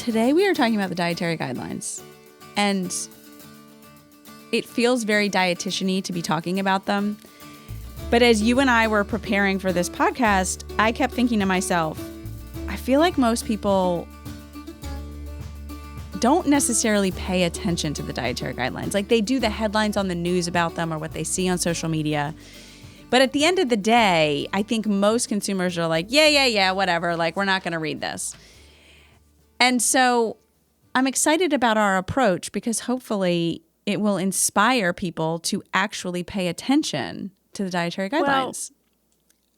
Today we are talking about the dietary guidelines, and it feels very dietitian-y to be talking about them. But as you and I were preparing for this podcast, I kept thinking to myself, I feel like most people don't necessarily pay attention to the dietary guidelines. Like, they do the headlines on the news about them or what they see on social media. But at the end of the day, I think most consumers are like, yeah, whatever. Like, we're not going to read this. And so I'm excited about our approach because hopefully it will inspire people to actually pay attention to the dietary guidelines.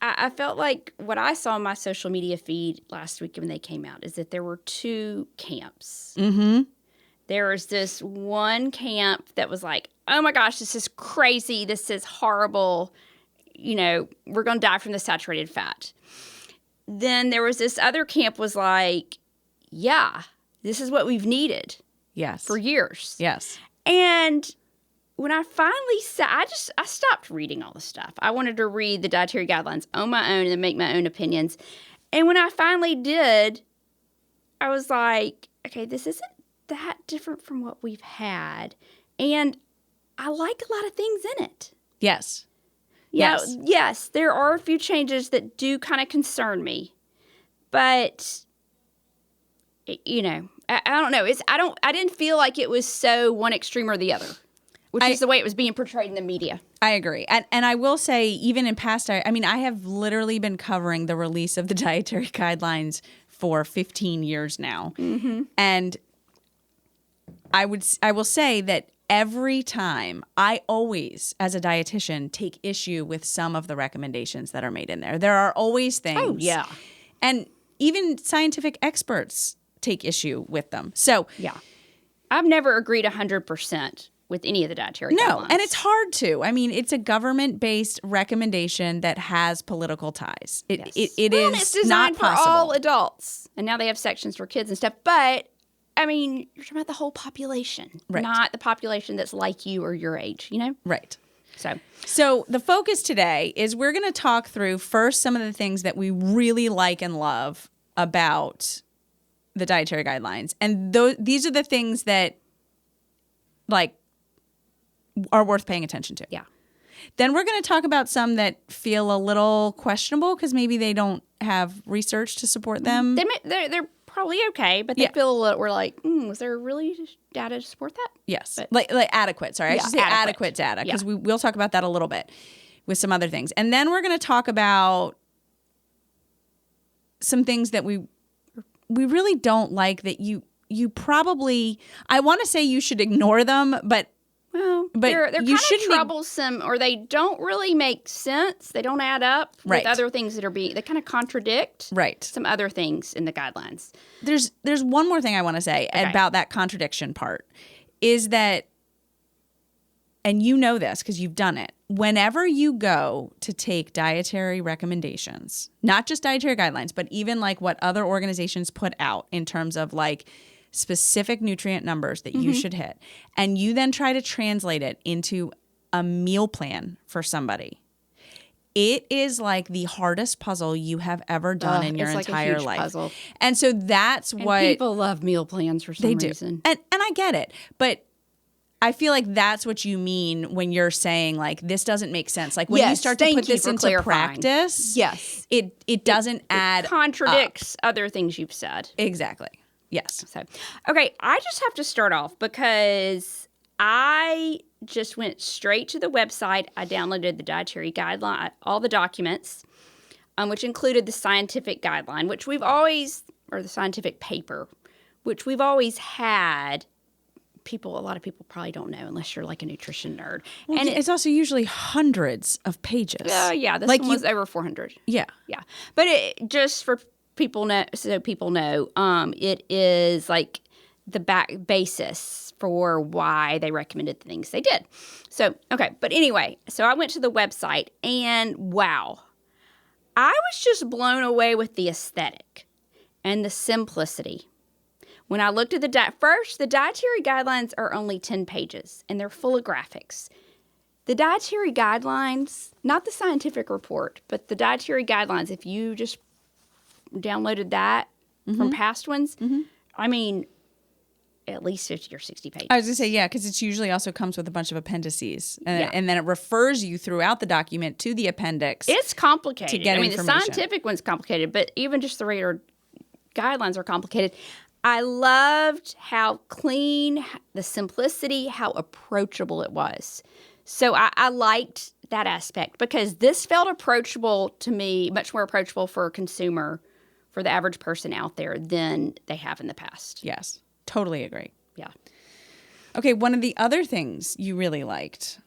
Well, I felt like what I saw in my social media feed last week when they came out is that there were two camps. Mm-hmm. There was this one camp that was like, oh my gosh, this is crazy. This is horrible. You know, we're going to die from the saturated fat. Then there was this other camp was like, yeah, this is what we've needed. Yes. For years. Yes. And when I finally said, I stopped reading all the stuff. I wanted to read the dietary guidelines on my own and then make my own opinions. And when I finally did, I was like, okay, this isn't that different from what we've had. And I like a lot of things in it. Yes. Yes. Yes, there are a few changes that do kind of concern me. But, you know, I don't know. I didn't feel like it was so one extreme or the other. Which is the way it was being portrayed in the media. I agree. And I will say, even in past, I have literally been covering the release of the dietary guidelines for 15 years now. Mm-hmm. And I will say that every time, I always, as a dietitian, take issue with some of the recommendations that are made in there. There are always things. Oh, yeah. And even scientific experts take issue with them. So, yeah. I've never agreed 100% with any of the dietary guidelines. No, and it's hard to. I mean, it's a government-based recommendation that has political ties. It is it's designed not possible. for all adults. And now they have sections for kids and stuff. But, I mean, you're talking about the whole population, right. Not the population that's like you or your age, you know? Right. So the focus today is we're going to talk through first some of the things that we really like and love about the dietary guidelines. And these are the things that, like, are worth paying attention to. Yeah. Then we're going to talk about some that feel a little questionable because maybe they don't have research to support them. They're probably okay, but they feel a little, we're like, was there really data to support that? Yes. But, like adequate. Sorry, I should say adequate data because we'll talk about that a little bit with some other things. And then we're going to talk about some things that we really don't like that you probably, I want to say you should ignore them, but they're kind of troublesome, or they don't really make sense. They don't add up with other things that are they kind of contradict some other things in the guidelines. There's one more thing I want to say about that contradiction part is that, and you know this because you've done it, whenever you go to take dietary recommendations, not just dietary guidelines, but even like what other organizations put out in terms of like specific nutrient numbers that you should hit, and you then try to translate it into a meal plan for somebody, it is like the hardest puzzle you have ever done in your entire life. Puzzle. And so that's what people love meal plans for some reason. And I get it, but I feel like that's what you mean when you're saying like this doesn't make sense. Like when you start to put this into practice, it doesn't add. It contradicts other things you've said. Exactly. Yes. So, okay, I just have to start off because I just went straight to the website. I downloaded the dietary guideline, all the documents, which included the scientific guideline, which we've always, or the scientific paper, which we've always had. A lot of people probably don't know unless you're like a nutrition nerd. Well, and it's also usually hundreds of pages. Yeah, this one was over 400. Yeah. Yeah. But just for people know, it is like the basis for why they recommended the things they did. So, okay. But anyway, so I went to the website and wow, I was just blown away with the aesthetic and the simplicity. When I looked at the dietary guidelines are only 10 pages and they're full of graphics. The dietary guidelines, not the scientific report, but the dietary guidelines, if you just downloaded that from past ones, I mean, at least 50 or 60 pages. I was going to say, yeah, because it usually also comes with a bunch of appendices. Yeah. And then it refers you throughout the document to the appendix. It's complicated. To get the information. scientific one's complicated, but even just the regular guidelines are complicated. I loved how clean, the simplicity, how approachable it was. So I liked that aspect because this felt approachable to me, much more approachable for a consumer, for the average person out there than they have in the past. Yes, totally agree. Yeah. Okay, one of the other things you really liked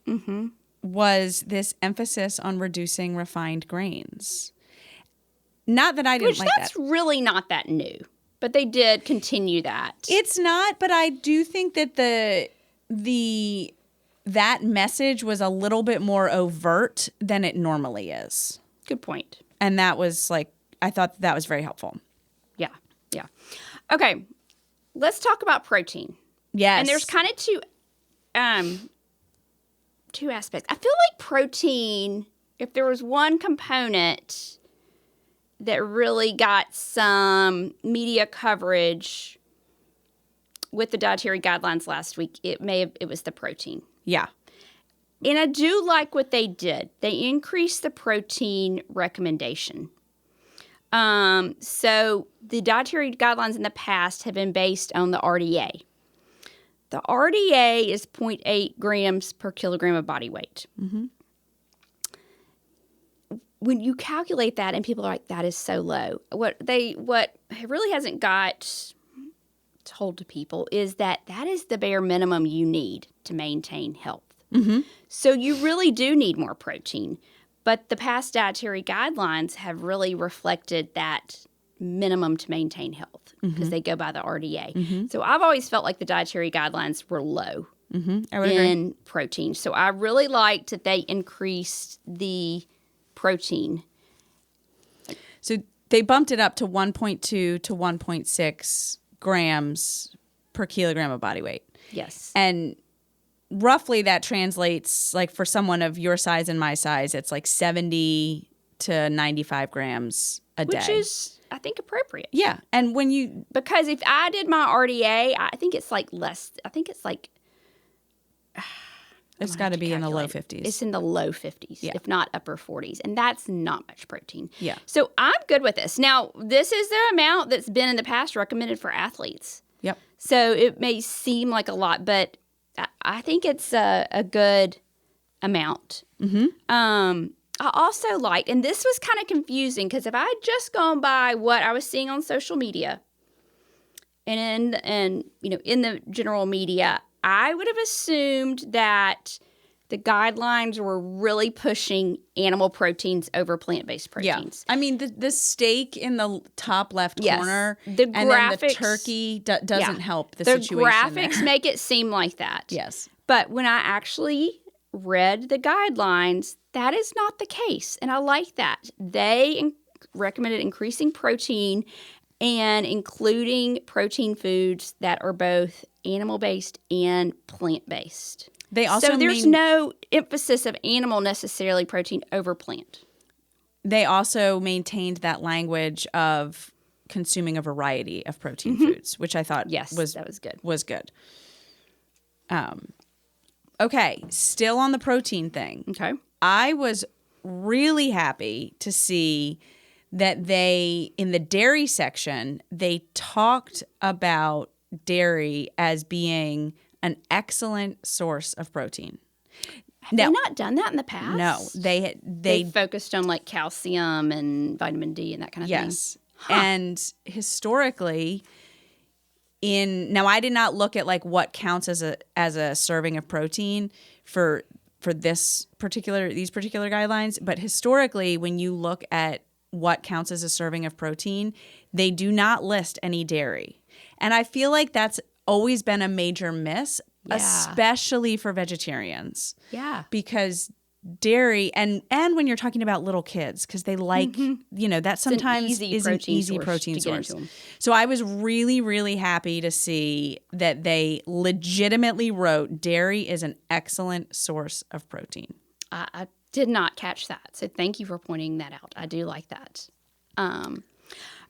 was this emphasis on reducing refined grains. Not that I didn't like that. That's really not that new, but they did continue that. It's not, but I do think that that message was a little bit more overt than it normally is. Good point. And that was I thought that was very helpful. Yeah, yeah. Okay, let's talk about protein. Yes. And there's kind of two aspects. I feel like protein, if there was one component that really got some media coverage with the dietary guidelines last week, it was the protein. Yeah. And I do like what they did. They increased the protein recommendation. So the dietary guidelines in the past have been based on the RDA. The RDA is 0.8 grams per kilogram of body weight. Mm-hmm. When you calculate that, and people are like, "That is so low." What really hasn't got told to people is that is the bare minimum you need to maintain health. Mm-hmm. So you really do need more protein. But the past dietary guidelines have really reflected that minimum to maintain health because they go by the RDA. Mm-hmm. So I've always felt like the dietary guidelines were low in protein. So I really liked that they increased the protein. So they bumped it up to 1.2 to 1.6 grams per kilogram of body weight. Yes. And roughly that translates, for someone of your size and my size, it's 70 to 95 grams a day. Which is, I think, appropriate. Yeah. And when you... Because if I did my RDA, I think it's less. I think it's it's got to be in the low 50s. It's in the low 50s, if not upper 40s. And that's not much protein. Yeah. So I'm good with this. Now, this is the amount that's been in the past recommended for athletes. Yep. So it may seem like a lot, but I think it's a good amount. Mm-hmm. I also liked, and this was kind of confusing because if I had just gone by what I was seeing on social media and in the general media, I would have assumed that the guidelines were really pushing animal proteins over plant-based proteins. Yeah. I mean, the steak in the top left corner the and graphics, then the turkey doesn't help the situation. The graphics make it seem like that. Yes. But when I actually read the guidelines, that is not the case. And I like that. They recommended increasing protein and including protein foods that are both animal-based and plant-based. They also so there's no emphasis of animal necessarily protein over plant. They also maintained that language of consuming a variety of protein foods, which I thought that was good. Was good. Okay, still on the protein thing. Okay. I was really happy to see that in the dairy section, they talked about dairy as being an excellent source of protein. Have they not done that in the past? No, they focused on calcium and vitamin D and that kind of thing. Yes. Huh. And historically, now I did not look at what counts as a serving of protein for these particular guidelines, but historically, when you look at what counts as a serving of protein, they do not list any dairy. And I feel like that's always been a major miss, especially for vegetarians. Yeah. Because dairy, and when you're talking about little kids, because they that sometimes is an easy protein source. So I was really, really happy to see that they legitimately wrote dairy is an excellent source of protein. I did not catch that. So thank you for pointing that out. I do like that.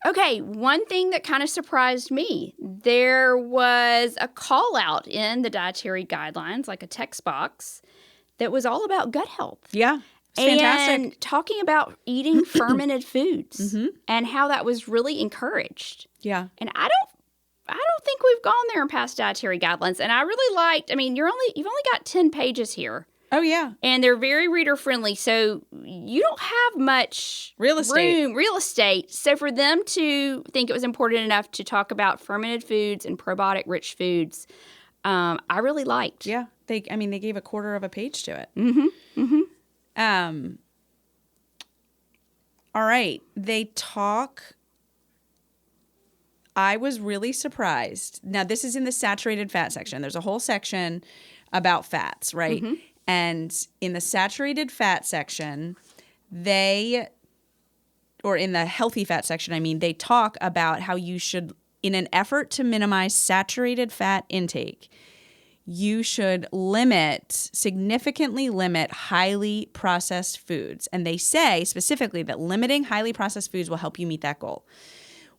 Okay, one thing that kind of surprised me, there was a call out in the Dietary Guidelines, like a text box, that was all about gut health. Yeah, it's fantastic. And talking about eating fermented foods and how that was really encouraged. Yeah. And I don't think we've gone there in past Dietary Guidelines. And I really liked, I mean, you've only got 10 pages here. Oh, yeah. And they're very reader-friendly, so you don't have much real estate. So for them to think it was important enough to talk about fermented foods and probiotic-rich foods, I really liked. Yeah. They gave a quarter of a page to it. All right. They talk... I was really surprised. Now, this is in the saturated fat section. There's a whole section about fats, right? And in the saturated fat section, in the healthy fat section, they talk about how you should, in an effort to minimize saturated fat intake, you should significantly limit highly processed foods. And they say specifically that limiting highly processed foods will help you meet that goal.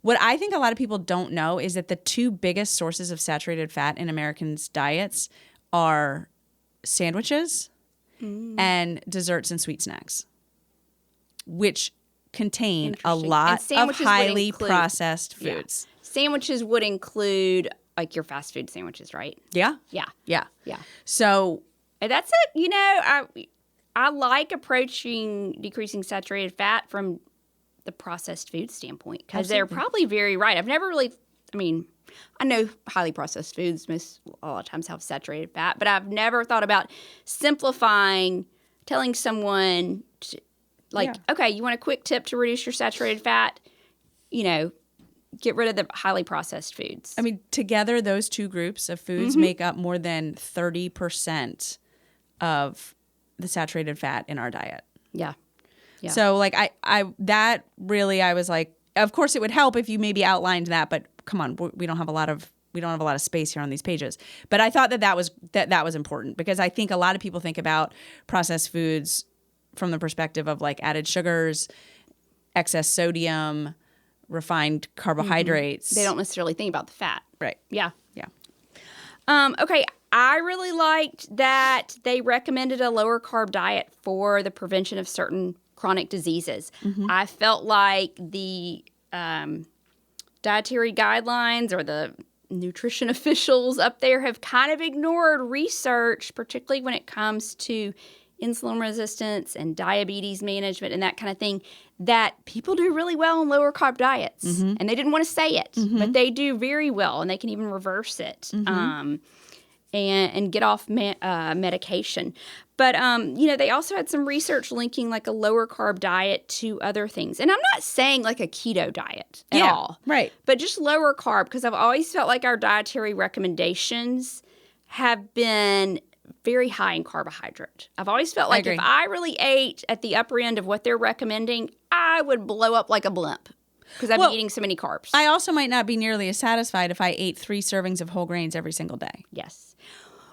What I think a lot of people don't know is that the two biggest sources of saturated fat in Americans' diets are sandwiches and desserts and sweet snacks, which contain a lot of highly processed foods. Yeah. Sandwiches would include like your fast food sandwiches, right? Yeah. Yeah. So that's I like approaching decreasing saturated fat from the processed food standpoint because they're probably very right. I've never really, I know highly processed foods a lot of times have saturated fat, but I've never thought about simplifying, telling someone okay, you want a quick tip to reduce your saturated fat, get rid of the highly processed foods. Together those two groups of foods make up more than 30% of the saturated fat in our diet. Yeah. So I was like, of course it would help if you maybe outlined that, but come on, we don't have a lot of space here on these pages. But I thought that was important because I think a lot of people think about processed foods from the perspective of like added sugars, excess sodium, refined carbohydrates. They don't necessarily think about the fat. Right. Yeah. Okay. I really liked that they recommended a lower carb diet for the prevention of certain chronic diseases. I felt like the dietary guidelines or the nutrition officials up there have kind of ignored research, particularly when it comes to insulin resistance and diabetes management and that kind of thing, that people do really well on lower carb diets. And they didn't want to say it, but they do very well, and they can even reverse it and get off medication. But, they also had some research linking like a lower carb diet to other things. And I'm not saying like a keto diet at all. Right. But just lower carb, because I've always felt like our dietary recommendations have been very high in carbohydrate. I've always felt like if I really ate at the upper end of what they're recommending, I would blow up like a blimp because I'd be eating so many carbs. I also might not be nearly as satisfied if I ate 3 servings of whole grains every single day. Yes.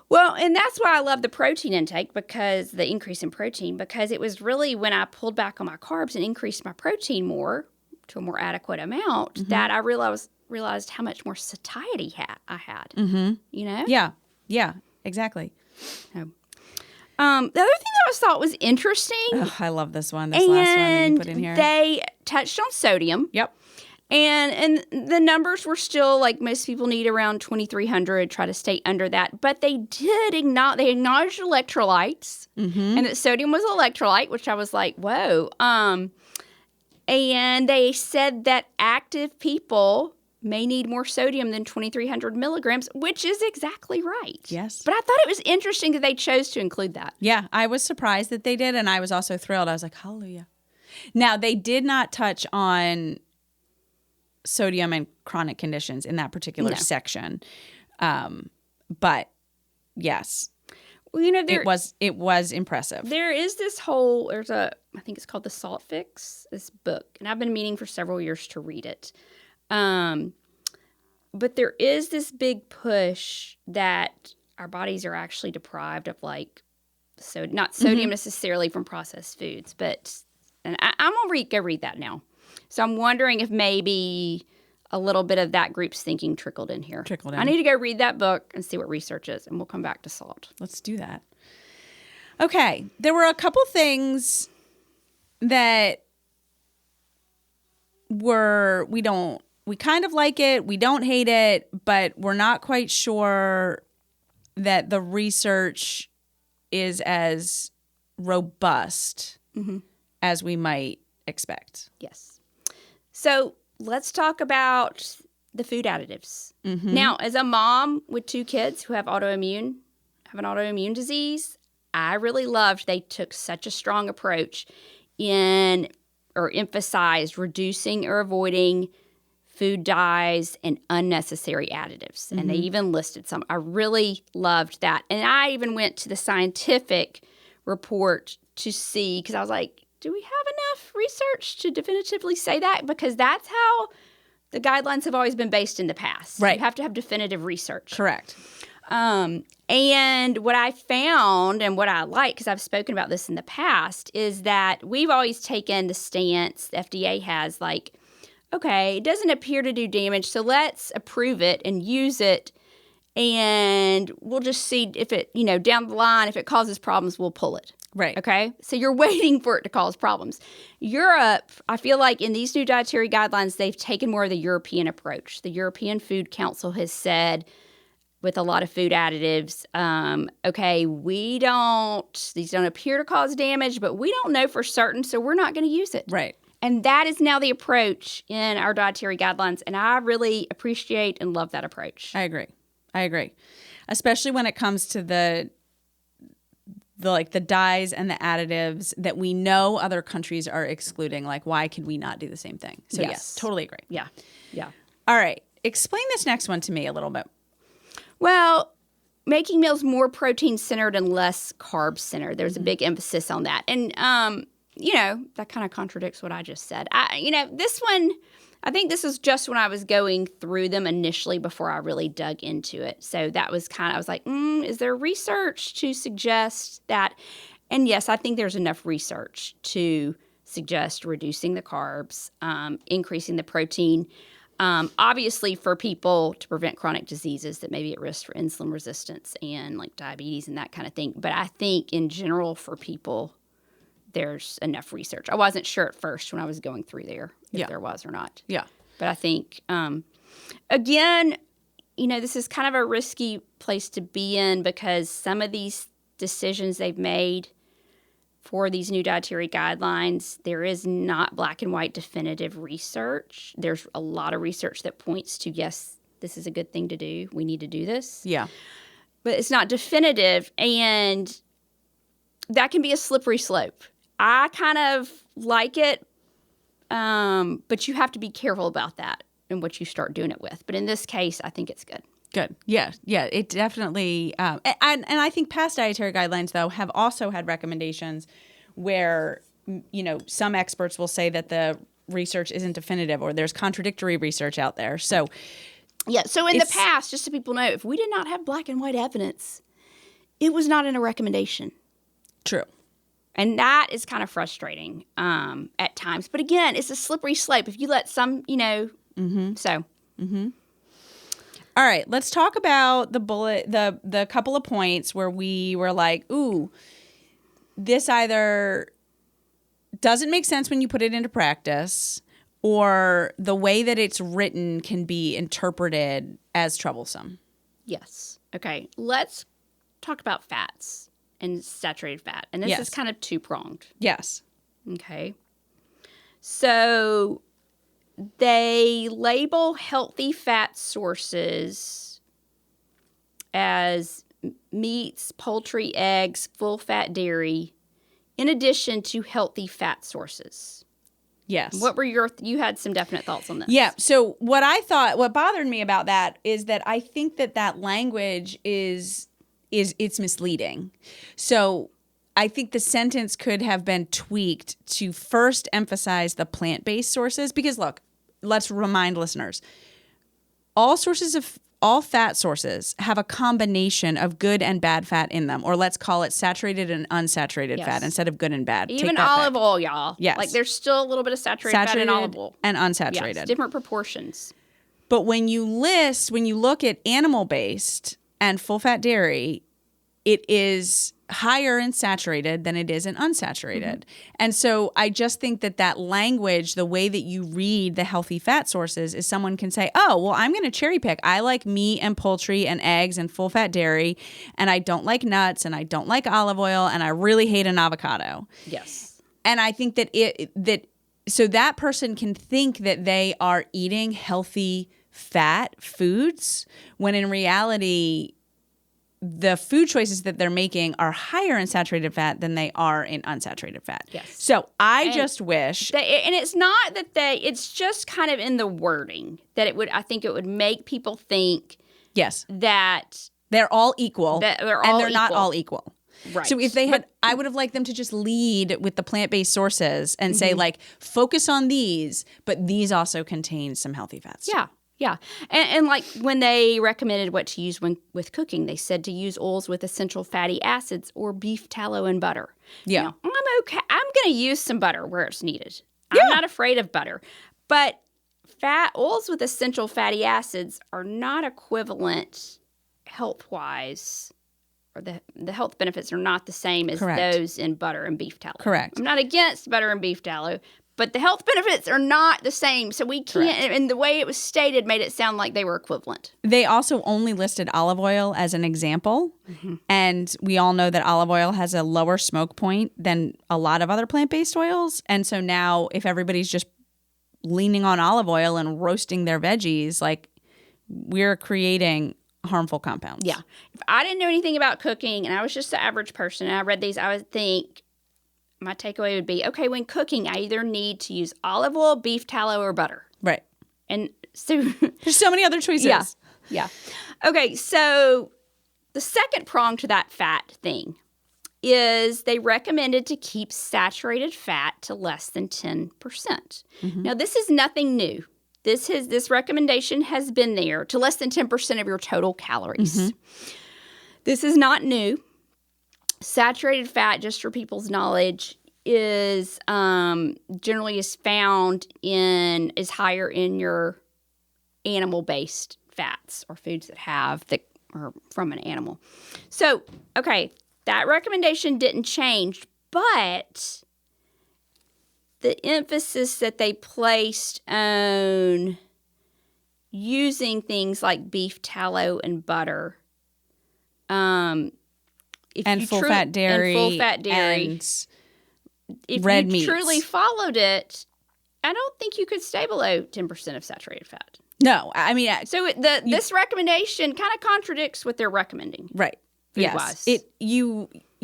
Well, and that's why I love the protein intake, because the increase in protein, because it was really when I pulled back on my carbs and increased my protein more to a more adequate amount that I realized how much more satiety I had. Yeah, exactly. The other thing that I thought was interesting. Oh, I love this one. This last one that you put in here. They touched on sodium. Yep. And the numbers were still like most people need around 2,300, try to stay under that. But they acknowledged electrolytes and that sodium was an electrolyte, which I was like, whoa. And they said that active people may need more sodium than 2,300 milligrams, which is exactly right. Yes. But I thought it was interesting that they chose to include that. Yeah, I was surprised that they did, and I was also thrilled. I was like, hallelujah. Now, they did not touch on sodium and chronic conditions in that particular section. But yes, well, it was impressive. There is I think it's called The Salt Fix, this book, and I've been meaning for several years to read it. But there is this big push that our bodies are actually deprived of not sodium necessarily from processed foods, but I'm going to go read that now. So I'm wondering if maybe a little bit of that group's thinking trickled in here. Trickled in. I need to go read that book and see what research is, and we'll come back to salt. Let's do that. Okay. There were a couple things that we kind of like it, we don't hate it, but we're not quite sure that the research is as robust as we might expect. Yes. So let's talk about the food additives. Now, as a mom with 2 kids who have an autoimmune disease, I really loved they took such a strong approach emphasized reducing or avoiding food dyes and unnecessary additives. And they even listed some. I really loved that. And I even went to the scientific report to see, because I was like, do we have enough research to definitively say that? Because that's how the guidelines have always been based in the past. Right. You have to have definitive research. Correct. And what I found and what I like, because I've spoken about this in the past, is that we've always taken the stance the FDA has, like, okay, it doesn't appear to do damage, so let's approve it and use it, and we'll just see if it, down the line, if it causes problems, we'll pull it. Right. Okay? So you're waiting for it to cause problems. Europe, I feel like in these new dietary guidelines, they've taken more of the European approach. The European Food Council has said, with a lot of food additives, okay, these don't appear to cause damage, but we don't know for certain, so we're not going to use it. Right. And that is now the approach in our dietary guidelines, and I really appreciate and love that approach. I agree. Especially when it comes to the dyes and the additives that we know other countries are excluding. Like, why can we not do the same thing? So yes totally agree. Yeah. All right. Explain this next one to me a little bit. Well, making meals more protein-centered and less carb-centered. There's a big emphasis on that. And, that kind of contradicts what I just said. This one, I think this was just when I was going through them initially before I really dug into it. So that was I was like, is there research to suggest that? And yes, I think there's enough research to suggest reducing the carbs, increasing the protein. Obviously, for people to prevent chronic diseases that may be at risk for insulin resistance and like diabetes and that kind of thing. But I think in general for people, there's enough research. I wasn't sure at first when I was going through there if there was or not. Yeah. But I think, again, this is kind of a risky place to be in because some of these decisions they've made for these new dietary guidelines, there is not black and white definitive research. There's a lot of research that points to, yes, this is a good thing to do. We need to do this. Yeah. But it's not definitive, and that can be a slippery slope. I kind of like it, but you have to be careful about that and what you start doing it with. But in this case, I think it's good. Good. Yeah. It definitely, and I think past dietary guidelines, though, have also had recommendations where, some experts will say that the research isn't definitive or there's contradictory research out there. So, yeah. So in the past, just so people know, if we did not have black and white evidence, it was not in a recommendation. True. And that is kind of frustrating at times. But again, it's a slippery slope. If you let some, so. Mm-hmm. All right, let's talk about the couple of points where we were like, ooh, this either doesn't make sense when you put it into practice, or the way that it's written can be interpreted as troublesome. Yes. Okay, let's talk about fats and saturated fat. And this is kind of two-pronged. Yes. Okay. So they label healthy fat sources as meats, poultry, eggs, full-fat dairy, in addition to healthy fat sources. Yes. What were you had some definite thoughts on this? Yeah. So what bothered me about that is that I think that language it's misleading. So I think the sentence could have been tweaked to first emphasize the plant-based sources because, look, let's remind listeners, all sources all fat sources have a combination of good and bad fat in them, or let's call it saturated and unsaturated fat instead of good and bad. Even olive oil, y'all. Yes. Like there's still a little bit of saturated fat in olive oil. And unsaturated. Yes, different proportions. But when you look at animal-based and full-fat dairy, it is higher in saturated than it is in unsaturated. And so I just think that language, the way that you read the healthy fat sources, is someone can say, oh, well, I'm going to cherry pick. I like meat and poultry and eggs and full-fat dairy, and I don't like nuts, and I don't like olive oil, and I really hate an avocado. Yes. And I think so that person can think that they are eating healthy fat foods, when in reality, the food choices that they're making are higher in saturated fat than they are in unsaturated fat. Yes. So I just wish. And it's not that it's just kind of in the wording that I think it would make people think. Yes. That they're all equal. That they're all and they're equal. not all equal. Right. So if they had, I would have liked them to just lead with the plant-based sources and say, like, focus on these, but these also contain some healthy fats. Yeah. Yeah. And like when they recommended what to use with cooking, they said to use oils with essential fatty acids or beef tallow and butter. Yeah. Now, I'm okay. I'm going to use some butter where it's needed. I'm not afraid of butter. But oils with essential fatty acids are not equivalent health-wise, or the health benefits are not the same as those in butter and beef tallow. Correct. I'm not against butter and beef tallow, but the health benefits are not the same. So we can't, and the way it was stated made it sound like they were equivalent. They also only listed olive oil as an example. And we all know that olive oil has a lower smoke point than a lot of other plant-based oils. And so now if everybody's just leaning on olive oil and roasting their veggies, like, we're creating harmful compounds. Yeah. If I didn't know anything about cooking and I was just the average person and I read these, I would think, my takeaway would be, okay, when cooking, I either need to use olive oil, beef tallow, or butter. Right. And so there's so many other choices. Yeah. Okay, so the second prong to that fat thing is they recommended to keep saturated fat to less than 10%. Now, this is nothing new. This recommendation has been there to less than 10% of your total calories. This is not new. Saturated fat, just for people's knowledge, is generally is higher in your animal-based fats or foods that are from an animal. So, okay, that recommendation didn't change, but the emphasis that they placed on using things like beef tallow and butter, full-fat dairy, and if red you meats. Truly followed it, I don't think you could stay below 10% of saturated fat. No, I mean, so this recommendation kind of contradicts what they're recommending. Right. Food-wise. Yes.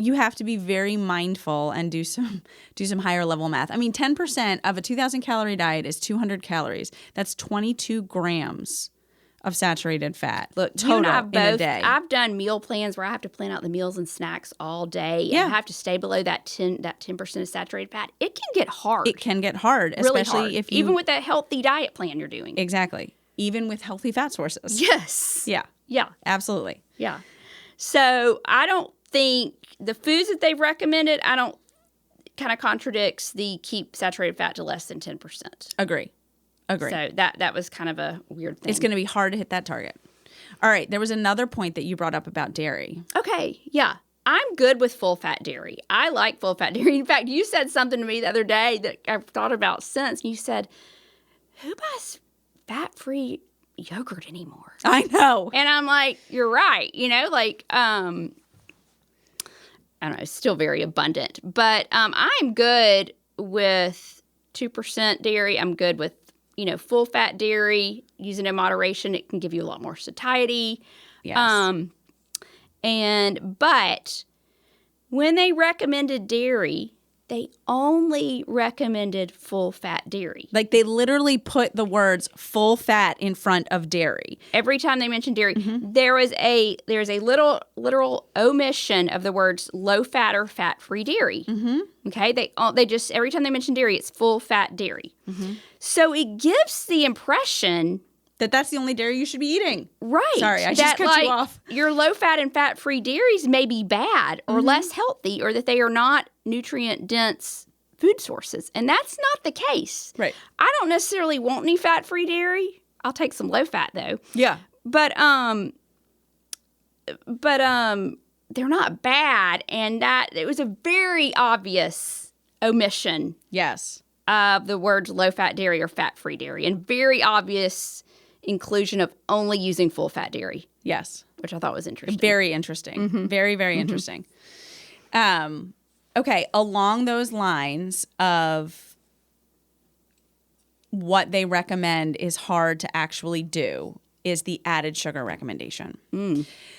You have to be very mindful and do some higher level math. I mean, 10% of a 2,000 calorie diet is 200 calories. That's 22 grams of saturated fat. Look, total you and I both, in a day. I've done meal plans where I have to plan out the meals and snacks all day. And I have to stay below that 10% of saturated fat. It can get hard. It can get hard, really especially hard. if you, even with that healthy diet plan you're doing. Exactly. Even with healthy fat sources. Yes. Yeah. Yeah. Absolutely. Yeah. So I don't think the foods that they've recommended, kind of contradicts the keep saturated fat to less than 10%. Agree. So that was kind of a weird thing. It's going to be hard to hit that target. All right. There was another point that you brought up about dairy. Okay. Yeah. I'm good with full-fat dairy. I like full-fat dairy. In fact, you said something to me the other day that I've thought about since. You said, who buys fat-free yogurt anymore? I know. And I'm like, you're right. I don't know, it's still very abundant. But I'm good with 2% dairy. I'm good with, full-fat dairy. Using in moderation, it can give you a lot more satiety. Yes. But when they recommended dairy, they only recommended full-fat dairy. Like, they literally put the words full fat in front of dairy. Every time they mentioned dairy, there's a literal omission of the words low-fat or fat-free dairy. Okay? They just, every time they mention dairy, it's full-fat dairy. So it gives the impression That's the only dairy you should be eating. Right. Sorry, I just cut you off. Your low-fat and fat-free dairies may be bad or less healthy, or that they are not nutrient-dense food sources. And that's not the case. Right. I don't necessarily want any fat-free dairy. I'll take some low-fat, though. Yeah. But they're not bad, and that it was a very obvious omission. Yes. Of the words low-fat dairy or fat-free dairy, and very obvious inclusion of only using full-fat dairy. Yes. Which I thought was interesting. Very interesting. Very, very interesting. Okay, along those lines of what they recommend is hard to actually do is the added sugar recommendation.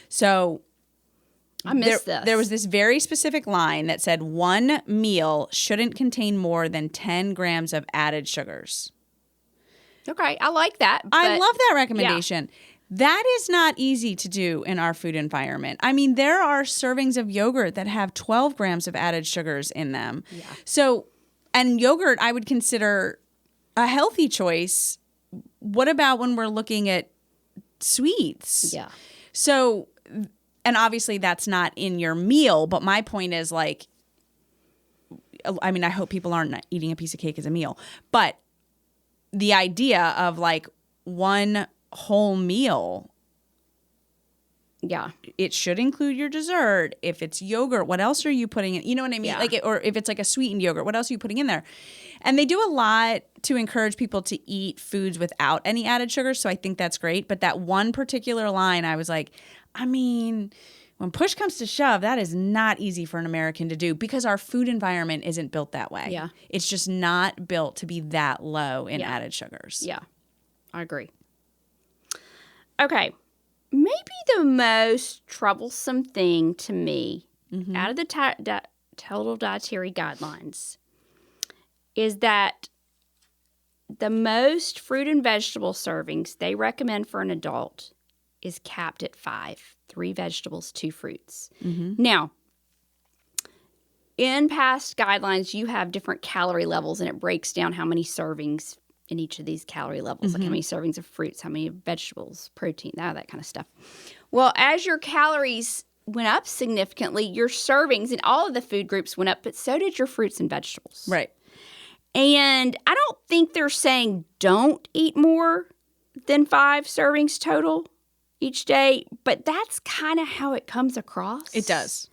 So I missed this. There was this very specific line that said 1 meal shouldn't contain more than 10 grams of added sugars. Okay, I like that. I love that recommendation. Yeah. That is not easy to do in our food environment. I mean, there are servings of yogurt that have 12 grams of added sugars in them. Yeah. So, and yogurt I would consider a healthy choice. What about when we're looking at sweets? Yeah. So, and obviously that's not in your meal, but my point is like, I mean, I hope people aren't eating a piece of cake as a meal, but the idea of like one whole meal, yeah, it should include your dessert. If it's yogurt, what else are you putting in? You know what I mean? Yeah. Or if it's like a sweetened yogurt, what else are you putting in there? And they do a lot to encourage people to eat foods without any added sugar. So I think that's great. But that one particular line, I was like, I mean, when push comes to shove, that is not easy for an American to do because our food environment isn't built that way. Yeah. It's just not built to be that low in added sugars. Yeah, I agree. Okay, maybe the most troublesome thing to me out of the total dietary guidelines is that the most fruit and vegetable servings they recommend for an adult is capped at 5, 3 vegetables, 2 fruits. Now, in past guidelines, you have different calorie levels, and it breaks down how many servings in each of these calorie levels, like how many servings of fruits, how many vegetables, protein, that kind of stuff. Well, as your calories went up significantly, your servings in all of the food groups went up, but so did your fruits and vegetables. Right. And I don't think they're saying don't eat more than 5 servings total each day, but that's kind of how it comes across. It does.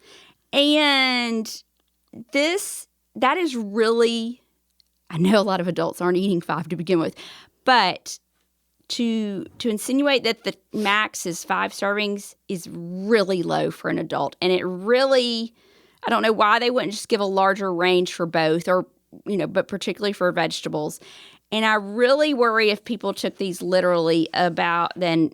And that is really, I know a lot of adults aren't eating 5 to begin with, but to insinuate that the max is 5 servings is really low for an adult. And it really, I don't know why they wouldn't just give a larger range for both, or, but particularly for vegetables. And I really worry if people took these literally about then,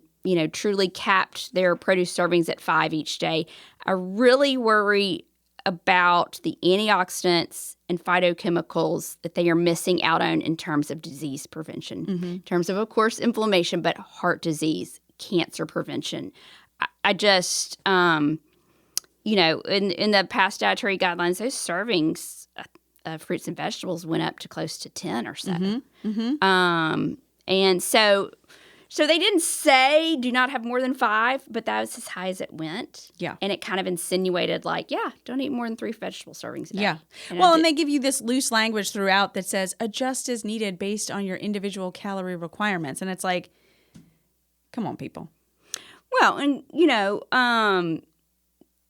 truly capped their produce servings at 5 each day. I really worry about the antioxidants and phytochemicals that they are missing out on in terms of disease prevention, in terms of course, inflammation, but heart disease, cancer prevention. I just, in the past dietary guidelines, those servings of fruits and vegetables went up to close to 10 or so. And so they didn't say do not have more than 5, but that was as high as it went. Yeah. And it kind of insinuated don't eat more than 3 vegetable servings a day. Yeah. And they give you this loose language throughout that says adjust as needed based on your individual calorie requirements. And it's like, come on, people. Well, and,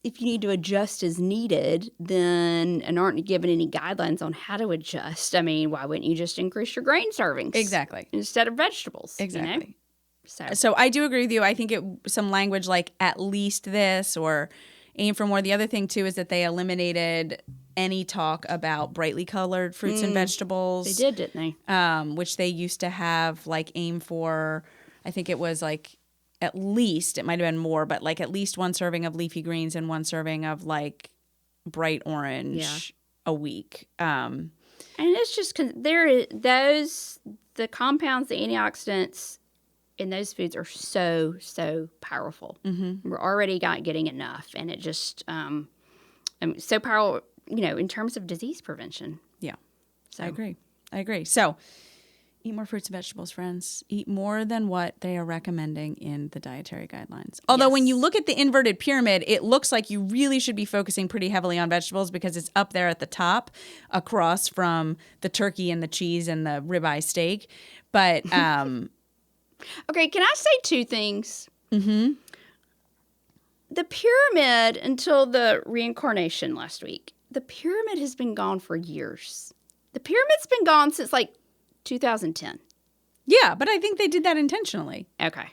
if you need to adjust as needed, and aren't given any guidelines on how to adjust, I mean, why wouldn't you just increase your grain servings? Exactly. Instead of vegetables. Exactly. So I do agree with you. I think some language like at least this or aim for more. The other thing, too, is that they eliminated any talk about brightly colored fruits and vegetables. They did, didn't they? Which they used to have aim for, I think it was at least, it might have been more, but at least 1 serving of leafy greens and 1 serving of bright orange a week. And it's just the compounds, the antioxidants in those foods are so, so powerful. We're already getting enough, and it just so powerful, in terms of disease prevention. Yeah, so. I agree. So Eat more fruits and vegetables, friends. Eat more than what they are recommending in the dietary guidelines. Although when you look at the inverted pyramid, it looks like you really should be focusing pretty heavily on vegetables because it's up there at the top across from the turkey and the cheese and the ribeye steak. But okay, can I say two things? Mm-hmm. The pyramid, until the reincarnation last week, the pyramid has been gone for years. The pyramid's been gone since like 2010. Yeah, but I think they did that intentionally. Okay.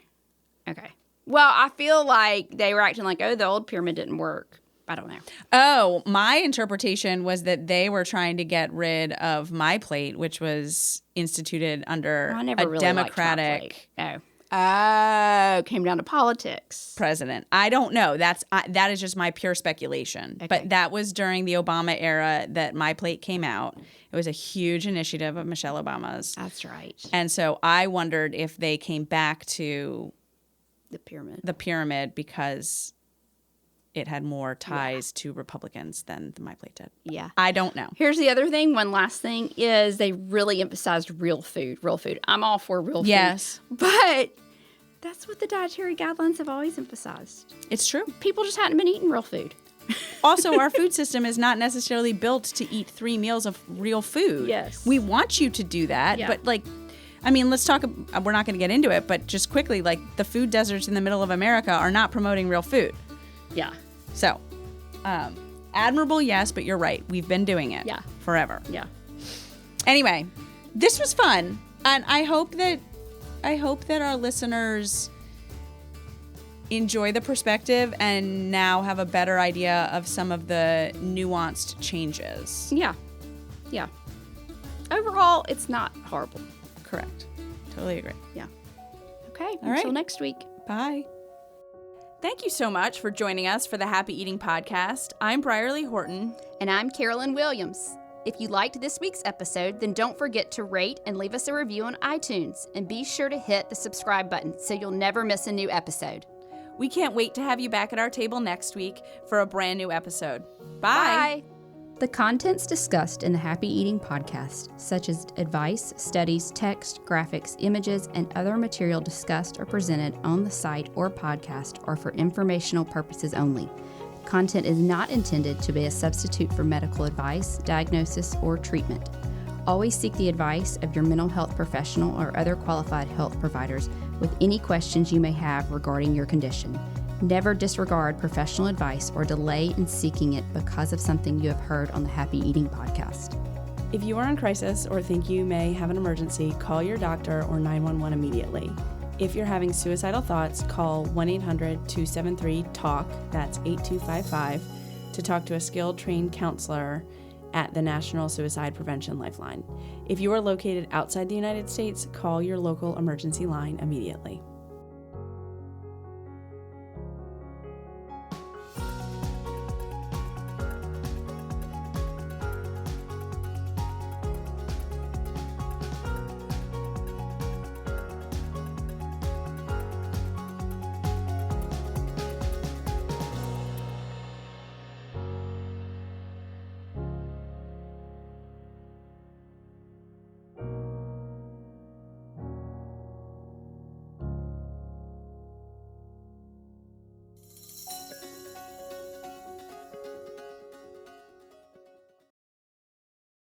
Well, I feel like they were acting like, oh, the old pyramid didn't work. I don't know. Oh, my interpretation was that they were trying to get rid of My Plate, which was instituted under a Democratic came down to politics. President. I don't know. That is just my pure speculation. Okay. But that was during the Obama era that My Plate came out. It was a huge initiative of Michelle Obama's. That's right. And so I wondered if they came back to the pyramid because it had more ties to Republicans than the My Plate did. Yeah. I don't know. Here's the other thing. One last thing is they really emphasized real food. I'm all for real food. Yes. But that's what the dietary guidelines have always emphasized. It's true. People just hadn't been eating real food. Also, our food system is not necessarily built to eat 3 meals of real food. Yes. We want you to do that. Yeah. But let's talk, we're not going to get into it, but just quickly, the food deserts in the middle of America are not promoting real food. Yeah. So, admirable, yes, but you're right. We've been doing it forever. Yeah. Anyway, this was fun, and I hope that our listeners enjoy the perspective and now have a better idea of some of the nuanced changes. Yeah. Yeah. Overall, it's not horrible. Correct. Totally agree. Yeah. Okay. All until right. next week. Bye. Thank you so much for joining us for the Happy Eating Podcast. I'm Brierley Horton. And I'm Carolyn Williams. If you liked this week's episode, then don't forget to rate and leave us a review on iTunes. And be sure to hit the subscribe button so you'll never miss a new episode. We can't wait to have you back at our table next week for a brand new episode. Bye. The contents discussed in the Happy Eating Podcast, such as advice, studies, text, graphics, images, and other material discussed or presented on the site or podcast, are for informational purposes only. Content is not intended to be a substitute for medical advice, diagnosis, or treatment. Always seek the advice of your mental health professional or other qualified health providers with any questions you may have regarding your condition. Never disregard professional advice or delay in seeking it because of something you have heard on the Happy Eating Podcast. If you are in crisis or think you may have an emergency, call your doctor or 911 immediately. If you're having suicidal thoughts, call 1-800-273-TALK, that's 8255, to talk to a skilled, trained counselor at the National Suicide Prevention Lifeline. If you are located outside the United States, call your local emergency line immediately.